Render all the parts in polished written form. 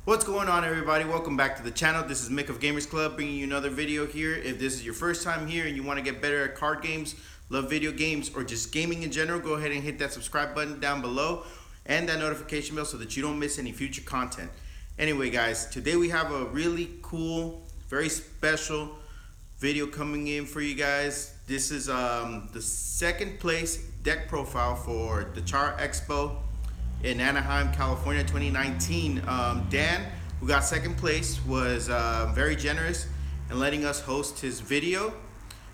What's going on, everybody? Welcome back to the channel. This is Mick of Gamers Club bringing you another video here. If this is your first time here and you want to get better at card games, love video games, or just gaming in general, go ahead and hit that subscribe button down below and that notification bell so that you don't miss any future content. Anyway, guys, today we have a really cool, very special video coming in for you guys. This is the second place deck profile for the Chara Expo in Anaheim, California, 2019. Dan, who got second place, was very generous in letting us host his video.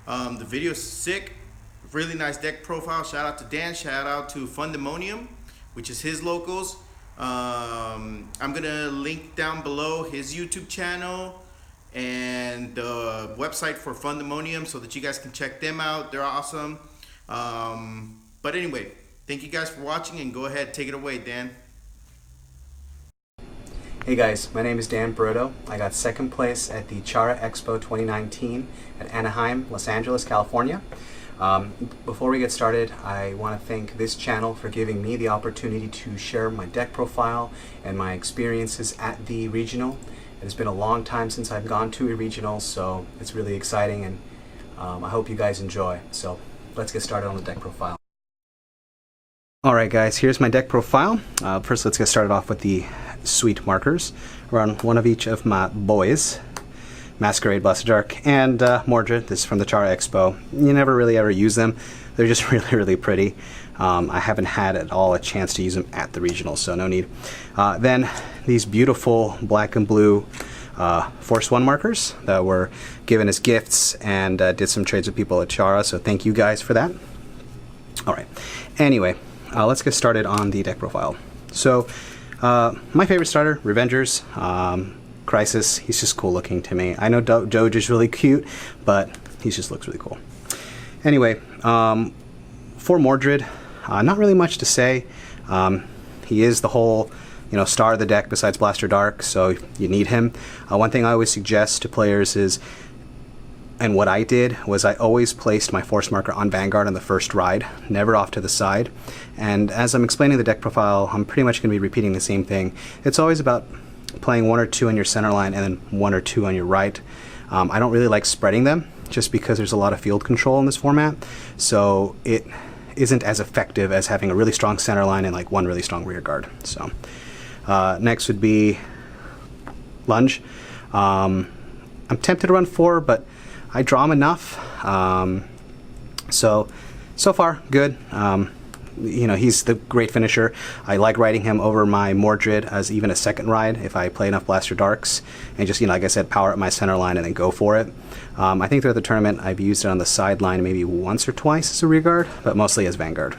The video is sick, really nice deck profile. Shout out to Dan, shout out to Fundemonium, which is his locals. I'm gonna link down below his YouTube channel and the website for Fundemonium so that you guys can check them out. They're awesome. But anyway, thank you guys for watching, and go ahead, take it away, Dan. Hey guys, my name is Dan Brito. I got second place at the Chara Expo 2019 at Anaheim, Los Angeles, California. Before we get started, I want to thank this channel for giving me the opportunity to share my deck profile and my experiences at the regional. It has been a long time since I've gone to a regional, so it's really exciting, and I hope you guys enjoy. So let's get started on the deck profile. Alright guys, here's my deck profile. First let's get started off with the sweet markers. Run one of each of my boys. Masquerade, Blessed Dark, and Mordred. This is from the Chara Expo. You never really ever use them. They're just really pretty. I haven't had at all a chance to use them at the regional, so no need. Then these beautiful black and blue Force 1 markers that were given as gifts, and did some trades with people at Chara, so thank you guys for that. Alright, anyway, let's get started on the deck profile. So, my favorite starter, Revengers, Crisis. He's just cool looking to me. I know Doge is really cute, but he just looks really cool. Anyway, for Mordred, not really much to say. He is the whole, star of the deck besides Blaster Dark, so you need him. One thing I always suggest to players is, and what I did was I always placed my force marker on Vanguard on the first ride, never off to the side. And as I'm explaining the deck profile, I'm pretty much going to be repeating the same thing. It's always about playing one or two on your center line and then one or two on your right. I don't really like spreading them just because there's a lot of field control in this format, so it isn't as effective as having a really strong center line and like one really strong rear guard. So next would be Lunge. I'm tempted to run 4, but I draw him enough, so far good. He's the great finisher. I like riding him over my Mordred as even a second ride if I play enough Blaster Darks and just, like I said, power up my center line and then go for it. I think throughout the tournament I've used it on the sideline maybe once or twice as a rear guard, but mostly as Vanguard.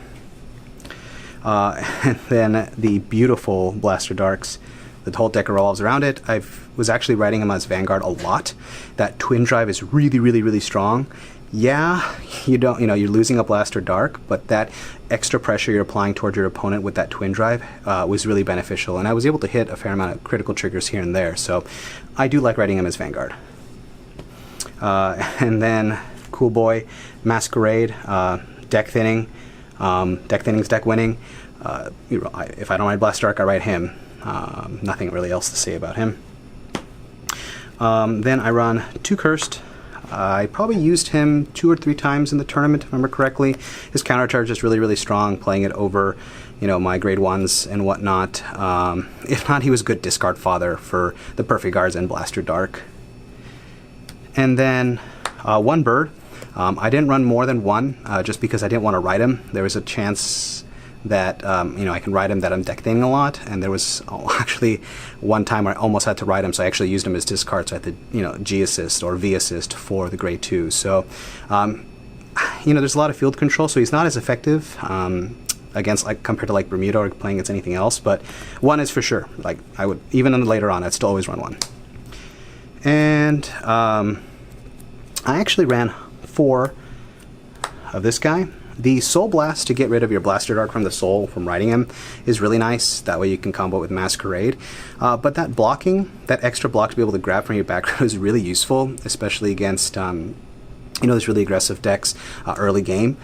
And then the beautiful Blaster Darks. The whole deck revolves around it. I was actually riding him as Vanguard a lot. That twin drive is really strong. Yeah, you're losing a Blaster Dark, but that extra pressure you're applying towards your opponent with that twin drive was really beneficial, and I was able to hit a fair amount of critical triggers here and there, so I do like riding him as Vanguard. And then Cool Boy, Masquerade, deck thinning. Deck thinning's deck winning. If I don't ride Blaster Dark, I ride him. Nothing really else to say about him. Then I run 2 Cursed. I probably used him 2 or 3 times in the tournament, if I remember correctly. His countercharge is really strong, playing it over, my grade 1s and whatnot. If not, he was a good discard fodder for the Perfect Guards and Blaster Dark. And then 1 Bird. I didn't run more than 1, just because I didn't want to ride him. There was a chance that I can ride him that I'm deck thinning a lot, and there was actually one time where I almost had to ride him, so I actually used him as discard, so I had to G assist or V assist for the grade 2. So there's a lot of field control, so he's not as effective against, compared to like Bermuda or playing against anything else, but 1 is for sure. Like, I would, even later on, I'd still always run 1. And I actually ran 4 of this guy. The Soul Blast to get rid of your Blaster Dark from the Soul from riding him is really nice. That way you can combo with Masquerade. But that blocking, that extra block to be able to grab from your back row is really useful, especially against, those really aggressive decks early game.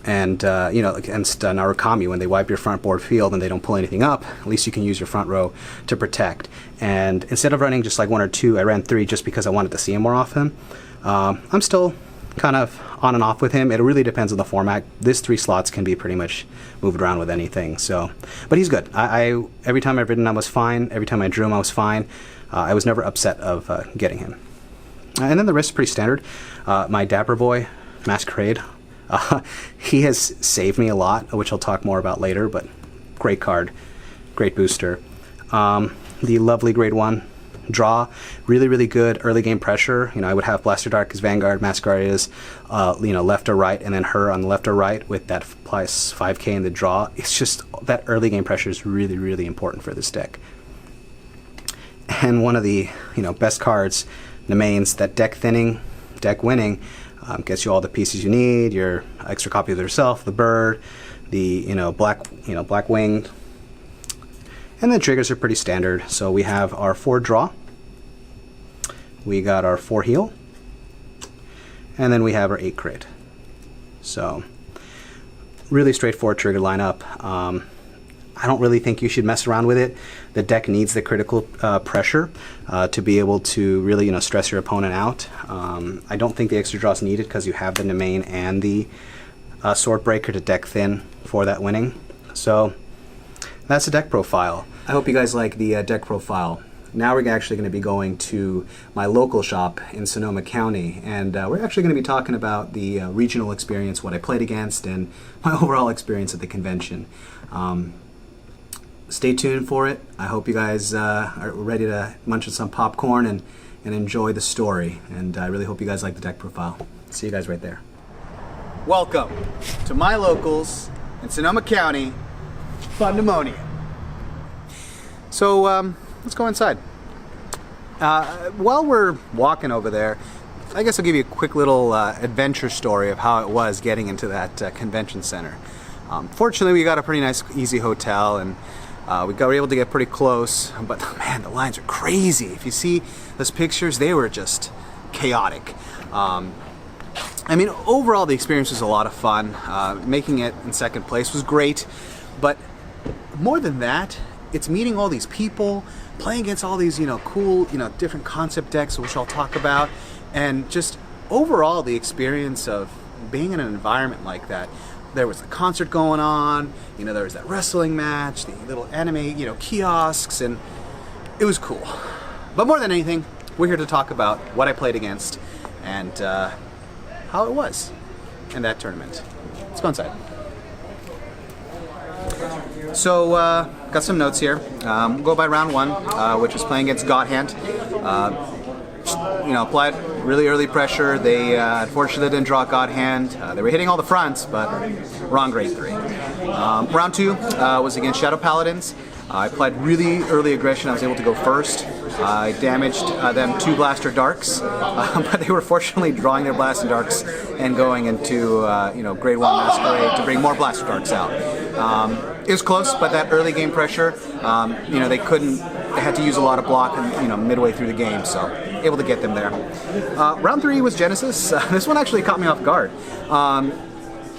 And against Narukami, when they wipe your front board field and they don't pull anything up, at least you can use your front row to protect. And instead of running just like 1 or 2, I ran 3 just because I wanted to see him more often. I'm still kind of on and off with him. It really depends on the format. This 3 slots can be pretty much moved around with anything. So, but he's good. I every time I've ridden him, I was fine. Every time I drew him, I was fine. I was never upset of getting him. And then the rest is pretty standard. My Dapper Boy, Masquerade. He has saved me a lot, which I'll talk more about later, but great card, great booster. The lovely grade 1 draw, really, really good early game pressure. I would have Blaster Dark as Vanguard, Masquerade is, left or right, and then her on the left or right with that plus 5k in the draw. It's just that early game pressure is really, really important for this deck. And one of the, best cards, the mains, that deck thinning, deck winning, gets you all the pieces you need, your extra copy of yourself, the bird, the black winged, and the triggers are pretty standard. So we have our 4 draw, we got our 4 heal, and then we have our 8 crit. So really straightforward trigger lineup. I don't really think you should mess around with it. The deck needs the critical pressure to be able to really, stress your opponent out. I don't think the extra draw is needed because you have the main and the Sword Breaker to deck thin for that winning. So that's the deck profile. I hope you guys like the deck profile. Now we're actually going to be going to my local shop in Sonoma County, and we're actually going to be talking about the regional experience, what I played against, and my overall experience at the convention. Stay tuned for it. I hope you guys are ready to munch on some popcorn and enjoy the story. And I really hope you guys like the deck profile. See you guys right there. Welcome to my locals in Sonoma County, Fundemonium. So let's go inside. While we're walking over there, I guess I'll give you a quick little adventure story of how it was getting into that convention center. Fortunately, we got a pretty nice, easy hotel, and we were able to get pretty close, but man, the lines are crazy. If you see those pictures, they were just chaotic. I mean, overall, the experience was a lot of fun. Making it in second place was great, but more than that, it's meeting all these people, playing against all these, cool, different concept decks, which I'll talk about, and just overall the experience of being in an environment like that. There was a concert going on, there was that wrestling match, the little anime, kiosks, and it was cool. But more than anything, we're here to talk about what I played against and how it was in that tournament. Let's go inside. So, got some notes here. We'll go by round 1, which was playing against God Hand. Applied really early pressure. They unfortunately didn't draw God Hand. They were hitting all the fronts, but wrong grade 3. Round 2 was against Shadow Paladins. I applied really early aggression. I was able to go first. I damaged them 2 Blaster Darks, but they were fortunately drawing their Blaster Darks and going into grade 1 Masquerade to bring more Blaster Darks out. It was close, but that early game pressure, they couldn't. They had to use a lot of block, midway through the game, so able to get them there. Round 3 was Genesis. This one actually caught me off guard.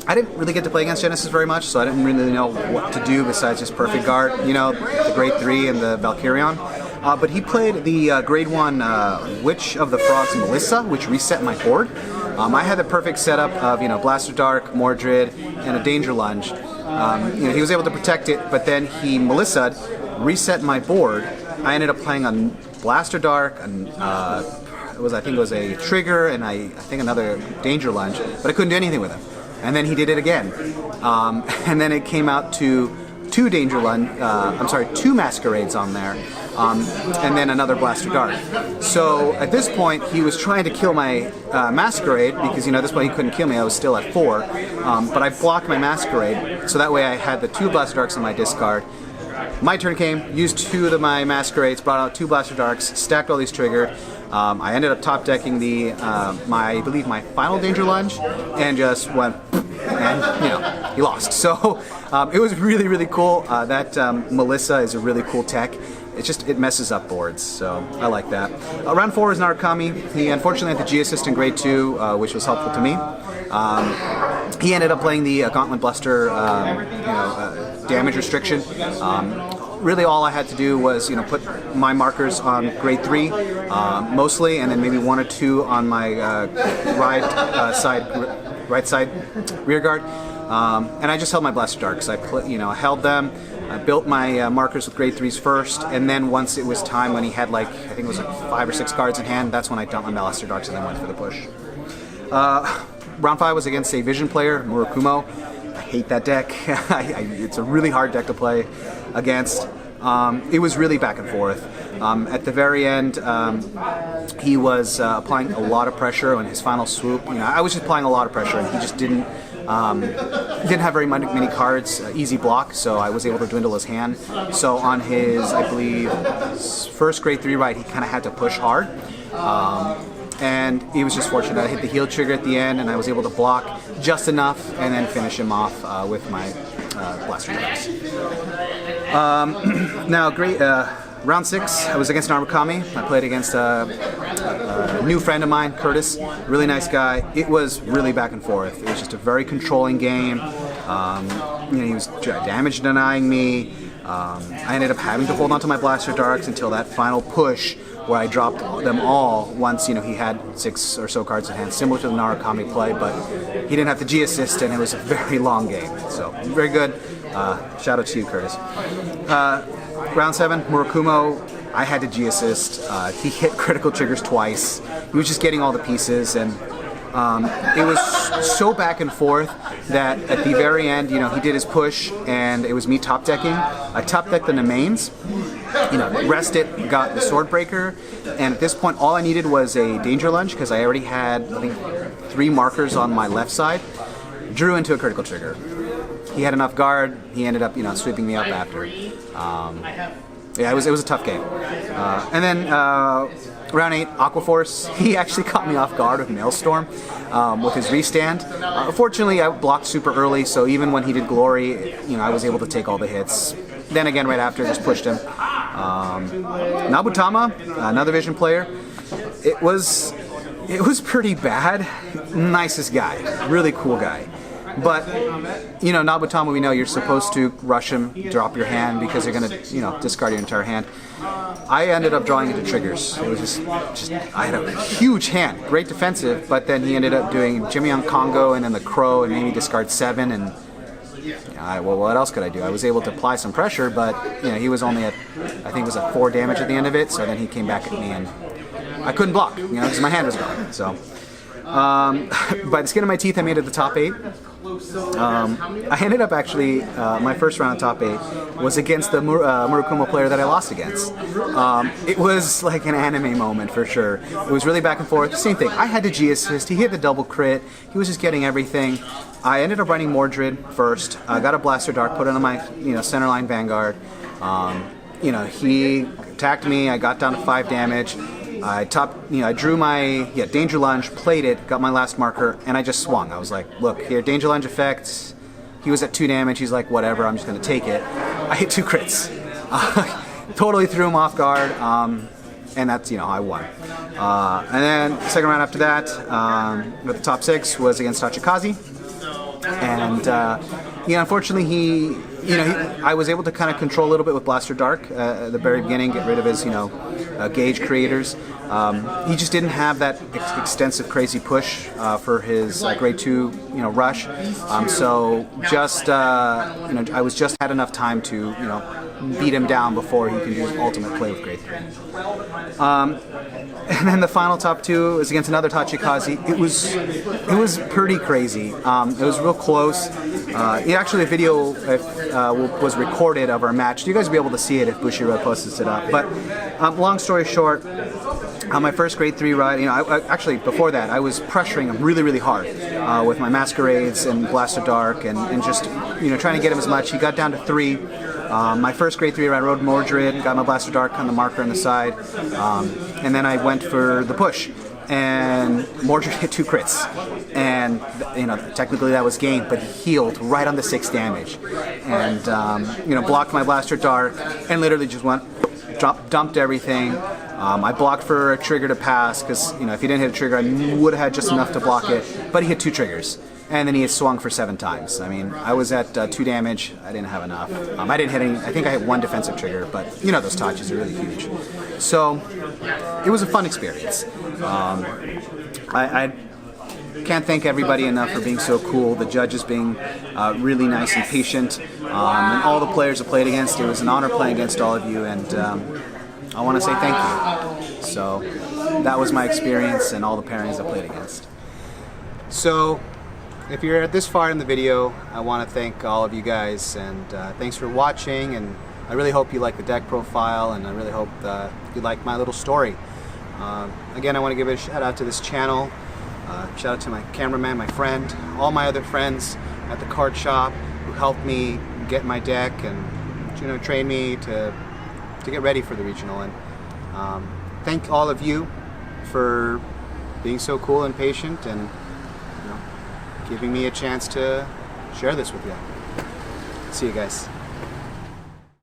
I didn't really get to play against Genesis very much, so I didn't really know what to do besides just perfect guard, the grade 3 and the Valkyrion. But he played the grade 1 Witch of the Frogs Melissa, which reset my board. I had the perfect setup of Blaster Dark, Mordred, and a Danger Lunge. He was able to protect it, but then he Melissa'd, reset my board. I ended up playing on Blaster Dark, and I think it was a Trigger, and I think another Danger Lunge, but I couldn't do anything with him. And then he did it again, and then it came out to 2 2 Masquerades on there, and then another Blaster Dark. So at this point, he was trying to kill my Masquerade, because at this point he couldn't kill me, I was still at 4, but I blocked my Masquerade, so that way I had the 2 Blaster Darks in my discard. My turn came, used 2 of my Masquerades, brought out 2 Blaster Darks, stacked all these triggered. I ended up top decking I believe my final Danger Lunge, and just went and he lost. So it was really, really cool. That Melissa is a really cool tech. It messes up boards, so I like that. Round 4 is Narukami. He unfortunately had the G assist in grade 2, which was helpful to me. He ended up playing the Gauntlet Bluster, damage restriction. Really, all I had to do was, put my markers on grade 3, mostly, and then maybe 1 or 2 on my right side rear guard. And I just held my Blaster Darks. I held them. I built my markers with grade 3s first, and then once it was time, when he had I think it was 5 or 6 cards in hand, that's when I dumped my Blaster Darks and then went for the push. Round 5 was against a Vision player, Murakumo. I hate that deck. It's a really hard deck to play against. It was really back and forth. At the very end, he was applying a lot of pressure on his final swoop. I was just applying a lot of pressure, and he just didn't have very many cards, easy block, so I was able to dwindle his hand. So on his, I believe, first grade 3 ride, he kind of had to push hard. And he was just fortunate. I hit the heal trigger at the end, and I was able to block just enough and then finish him off with my Blaster Darks. Now, great. Round 6, I was against Narukami. I played against a new friend of mine, Curtis. Really nice guy. It was really back and forth. It was just a very controlling game. He was damage denying me. I ended up having to hold on to my Blaster Darks until that final push, where I dropped them all once he had 6 or so cards in hand, similar to the Narukami play, but he didn't have the G assist, and it was a very long game. So very good. Shout out to you, Curtis. Round 7, Murakumo. I had to G assist. He hit critical triggers twice. He was just getting all the pieces, and it was so back and forth that at the very end, he did his push, and it was me top decking. I top decked the Nemains, rested, got the Sword Breaker, and at this point, all I needed was a Danger Lunge, because I already had, I think, 3 markers on my left side. Drew into a critical trigger. He had enough guard. He ended up, sweeping me up after. Yeah, it was a tough game. And then round 8, Aquaforce. He actually caught me off guard with Maelstrom with his restand. Fortunately, I blocked super early, so even when he did Glory, I was able to take all the hits. Then again, right after, just pushed him. Nabutama, another Vision player. It was pretty bad. Nicest guy, really cool guy. But, Nabutama, we know you're supposed to rush him, drop your hand, because you're going to, discard your entire hand. I ended up drawing into triggers. It was just I had a huge hand, great defensive, but then he ended up doing Jimmy on Congo and then the Crow and made me discard 7, and well, what else could I do? I was able to apply some pressure, but, he was only at, I think it was at 4 damage at the end of it, so then he came back at me and I couldn't block, because my hand was gone, so. By the skin of my teeth, I made it to the top 8. I ended up actually, my first round of top 8 was against the Murakumo player that I lost against. It was like an anime moment for sure. It was really back and forth. Same thing. I had the G assist. He hit the double crit. He was just getting everything. I ended up running Mordred first. I got a Blaster Dark, put it on my centerline Vanguard. He attacked me. I got down to 5 damage. I drew my Danger Lunge, played it, got my last marker, and I just swung. I was like, look, here, Danger Lunge effects. He was at 2 damage. He's like, whatever, I'm just going to take it. I hit 2 crits. Totally threw him off guard, and that's, I won. And then second round after that, with the top 6, was against Tachikaze. And, unfortunately, I was able to kind of control a little bit with Blaster Dark at the very beginning, get rid of his, gauge creators. He just didn't have that extensive crazy push for his grade 2 rush. So just I was just had enough time to beat him down before he could use ultimate play with grade 3. And then the final top 2 is against another Tachikaze. It was pretty crazy. It was real close. Actually, a video was recorded of our match. You guys will be able to see it if Bushiroad posts it up. But long story short, on my first grade 3 ride, actually before that, I was pressuring him really, really hard with my Masquerades and Blaster Dark and just trying to get him as much. He got down to 3. My first grade 3 ride, rode Mordred, got my Blaster Dark on the marker on the side, and then I went for the push. And Mordred hit 2 crits, and and technically that was game, but he healed right on the 6 damage, and blocked my blaster dart, and literally just went, dumped everything. I blocked for a trigger to pass, because if he didn't hit a trigger, I would have had just enough to block it, but he hit 2 triggers. And then he had swung for 7 times. I mean, I was at 2 damage. I didn't have enough. I didn't hit any. I think I hit 1 defensive trigger, but those touches are really huge. So it was a fun experience. I can't thank everybody enough for being so cool. The judges being really nice and patient, and all the players I played against. It was an honor playing against all of you, and I want to say thank you. So that was my experience, and all the pairings I played against. So if you're at this far in the video, I want to thank all of you guys, and thanks for watching, and I really hope you like the deck profile, and I really hope you like my little story. Again, I want to give a shout out to this channel, shout out to my cameraman, my friend, all my other friends at the card shop who helped me get my deck and train me to get ready for the regional, and thank all of you for being so cool and patient, and giving me a chance to share this with you. See you guys.